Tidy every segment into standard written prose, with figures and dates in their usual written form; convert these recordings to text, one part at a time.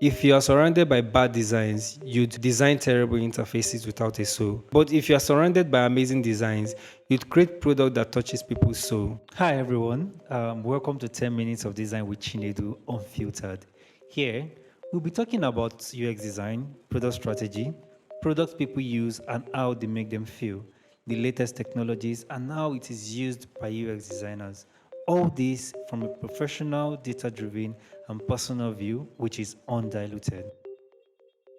If you are surrounded by bad designs, you'd design terrible interfaces without a soul. But if you are surrounded by amazing designs, you'd create product that touches people's soul. Hi everyone, welcome to 10 Minutes of Design with Chinedu Unfiltered. Here, we'll be talking about UX design, product strategy, products people use and how they make them feel, the latest technologies and how it is used by UX designers. All this from a professional, data-driven and personal view, which is undiluted.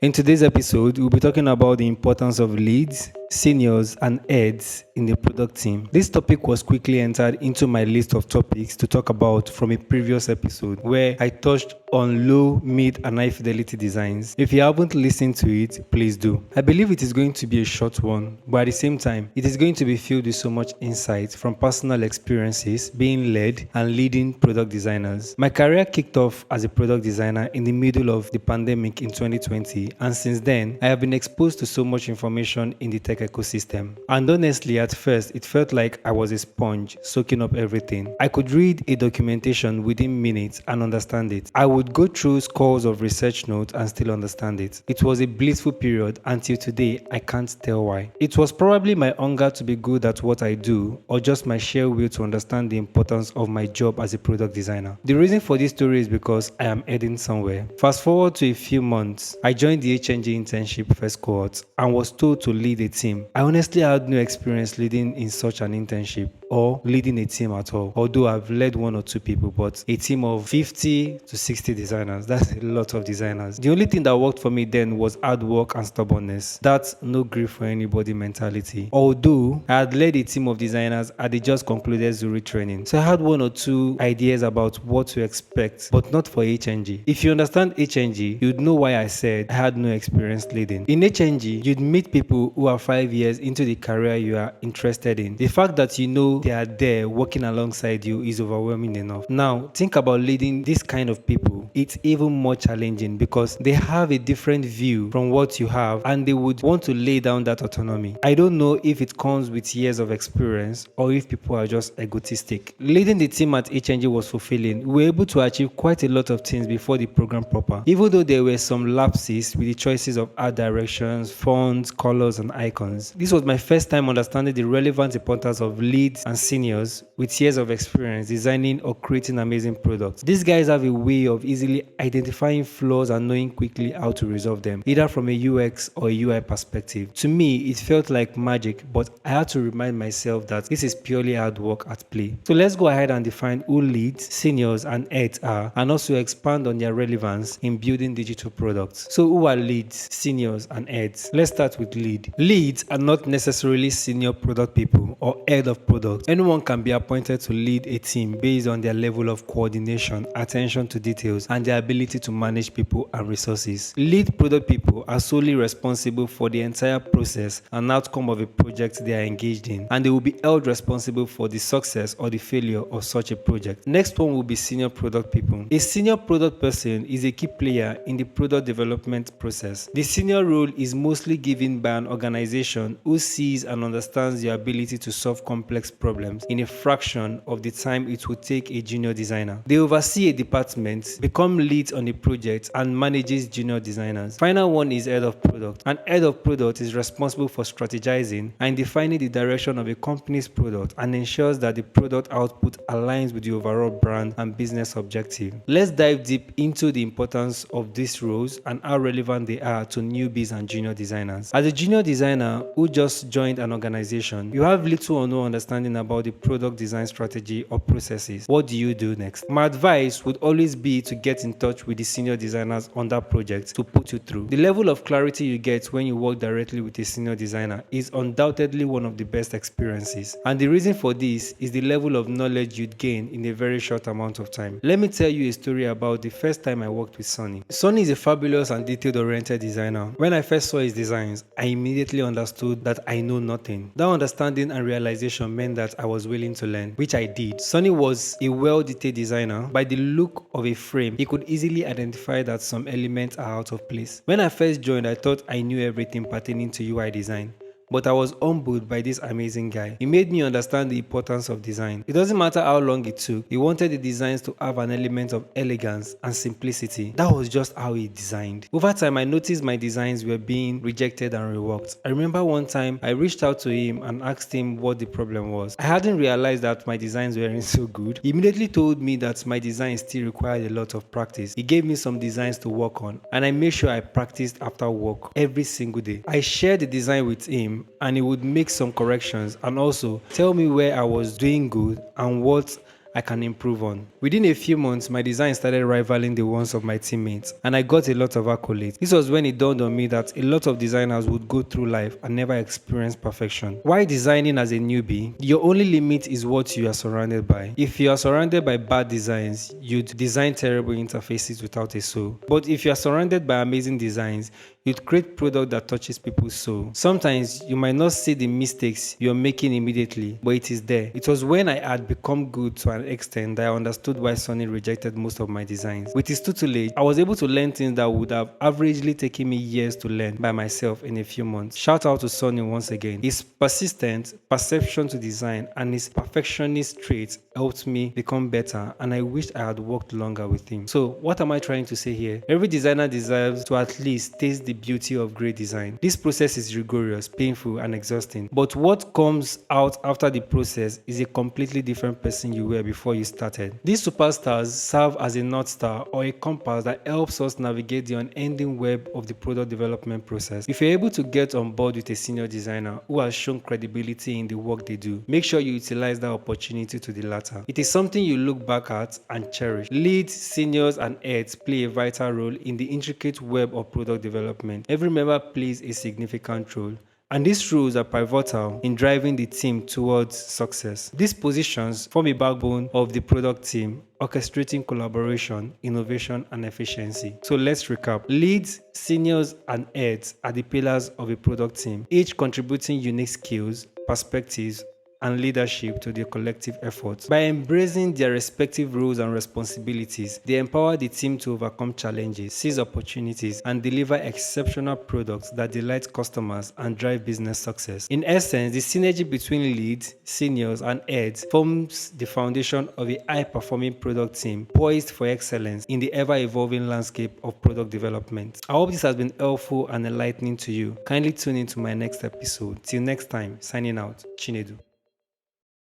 In today's episode, we'll be talking about the importance of leads, seniors, and heads in the product team. This topic was quickly entered into my list of topics to talk about from a previous episode where I touched on low, mid, and high fidelity designs. If you haven't listened to it, please do. I believe it is going to be a short one, but at the same time, it is going to be filled with so much insight from personal experiences being led and leading product designers. My career kicked off as a product designer in the middle of the pandemic in 2020, and since then, I have been exposed to so much information in the tech ecosystem. And honestly, at first, it felt like I was a sponge soaking up everything. I could read a documentation within minutes and understand it. I would go through scores of research notes and still understand it. It was a blissful period until today. I can't tell why. It was probably my hunger to be good at what I do, or just my sheer will to understand the importance of my job as a product designer. The reason for this story is because I am heading somewhere. Fast forward to a few months, I joined the HNG internship first cohort and was told to lead a team. I honestly had no experience leading in such an internship or leading a team at all, although I've led one or two people, but a team of 50 to 60 designers, that's a lot of designers. The only thing that worked for me then was hard work and stubbornness. That's no grief for anybody mentality. Although I had led a team of designers and they just concluded Zurich training, so I had one or two ideas about what to expect, but not for HNG. If you understand HNG, you'd know why I said I had no experience leading. In HNG, you'd meet people who are 5 years into the career you are interested in. The fact that you know they are there working alongside you is overwhelming enough. Now, think about leading this kind of people. It's even more challenging because they have a different view from what you have and they would want to lay down that autonomy. I don't know if it comes with years of experience or if people are just egotistic. Leading the team at HNG was fulfilling. We were able to achieve quite a lot of things before the program proper, even though there were some lapses with the choices of art directions, fonts, colors, and icons. This was my first time understanding the relevant importance of leads and seniors with years of experience designing or creating amazing products. These guys have a way of easily identifying flaws and knowing quickly how to resolve them, either from a UX or a UI perspective. To me, it felt like magic, but I had to remind myself that this is purely hard work at play. So let's go ahead and define who leads, seniors, and heads are, and also expand on their relevance in building digital products. So who are leads, seniors, and heads? Let's start with lead. Leads are not necessarily senior product people or head of product. Anyone can be appointed to lead a team based on their level of coordination, attention to details, and their ability to manage people and resources. Lead product people are solely responsible for the entire process and outcome of a project they are engaged in, and they will be held responsible for the success or the failure of such a project. Next one will be senior product people. A senior product person is a key player in the product development process. The senior role is mostly given by an organization who sees and understands your ability to solve complex problems in a fraction of the time it would take a junior designer. They oversee a department, become leads on a project, and manages junior designers. Final one is head of product. An head of product is responsible for strategizing and defining the direction of a company's product and ensures that the product output aligns with the overall brand and business objective. Let's dive deep into the importance of these roles and how relevant they are to newbies and junior designers. As a junior designer who just joined an organization, you have little or no understanding about the product design strategy or processes. What do you do next? My advice would always be to get in touch with the senior designers on that project to put you through. The level of clarity you get when you work directly with a senior designer is undoubtedly one of the best experiences. And the reason for this is the level of knowledge you'd gain in a very short amount of time. Let me tell you a story about the first time I worked with Sonny. Sonny is a fabulous and detail-oriented designer. When I first saw his designs, I immediately understood that I know nothing. That understanding and realization meant that I was willing to learn, which I did. Sonny was a well-detailed designer. By the look of a frame, he could easily identify that some elements are out of place. When I first joined, I thought I knew everything pertaining to UI design. but I was humbled by this amazing guy. He made me understand the importance of design. It doesn't matter how long it took, he wanted the designs to have an element of elegance and simplicity. That was just how he designed. Over time, I noticed my designs were being rejected and reworked. I remember one time I reached out to him and asked him what the problem was. I hadn't realized that my designs weren't so good. He immediately told me that my designs still required a lot of practice. He gave me some designs to work on, and I made sure I practiced after work every single day. I shared the design with him, and he would make some corrections and also tell me where I was doing good and what I can improve on. Within a few months, my design started rivaling the ones of my teammates, and I got a lot of accolades. This was when it dawned on me that a lot of designers would go through life and never experience perfection. Why designing as a newbie? Your only limit is what you are surrounded by. If you are surrounded by bad designs, you'd design terrible interfaces without a soul. But if you are surrounded by amazing designs, you'd create product that touches people's soul. Sometimes you might not see the mistakes you're making immediately, but it is there. It was when I had become good to an extent that I understood why Sonny rejected most of my designs. With his tutelage, I was able to learn things that would have averagely taken me years to learn by myself in a few months. Shout out to Sonny once again. His persistent perception to design and his perfectionist traits helped me become better, and I wished I had worked longer with him. So what am I trying to say here? Every designer deserves to at least taste the beauty of great design. This process is rigorous, painful, and exhausting. But what comes out after the process is a completely different person you were before you started. These superstars serve as a North Star or a compass that helps us navigate the unending web of the product development process. If you're able to get on board with a senior designer who has shown credibility in the work they do, make sure you utilize that opportunity to the latter. It is something you look back at and cherish. Leads, seniors, and heads play a vital role in the intricate web of product development. Every member plays a significant role, and these roles are pivotal in driving the team towards success. These positions form a backbone of the product team, orchestrating collaboration, innovation, and efficiency. So let's recap. Leads, seniors, and heads are the pillars of a product team, each contributing unique skills, perspectives, and leadership to their collective efforts. By embracing their respective roles and responsibilities, they empower the team to overcome challenges, seize opportunities, and deliver exceptional products that delight customers and drive business success. In essence, the synergy between leads, seniors, and heads forms the foundation of a high-performing product team poised for excellence in the ever-evolving landscape of product development. I hope this has been helpful and enlightening to you. Kindly tune into my next episode. Till next time, signing out, Chinedu.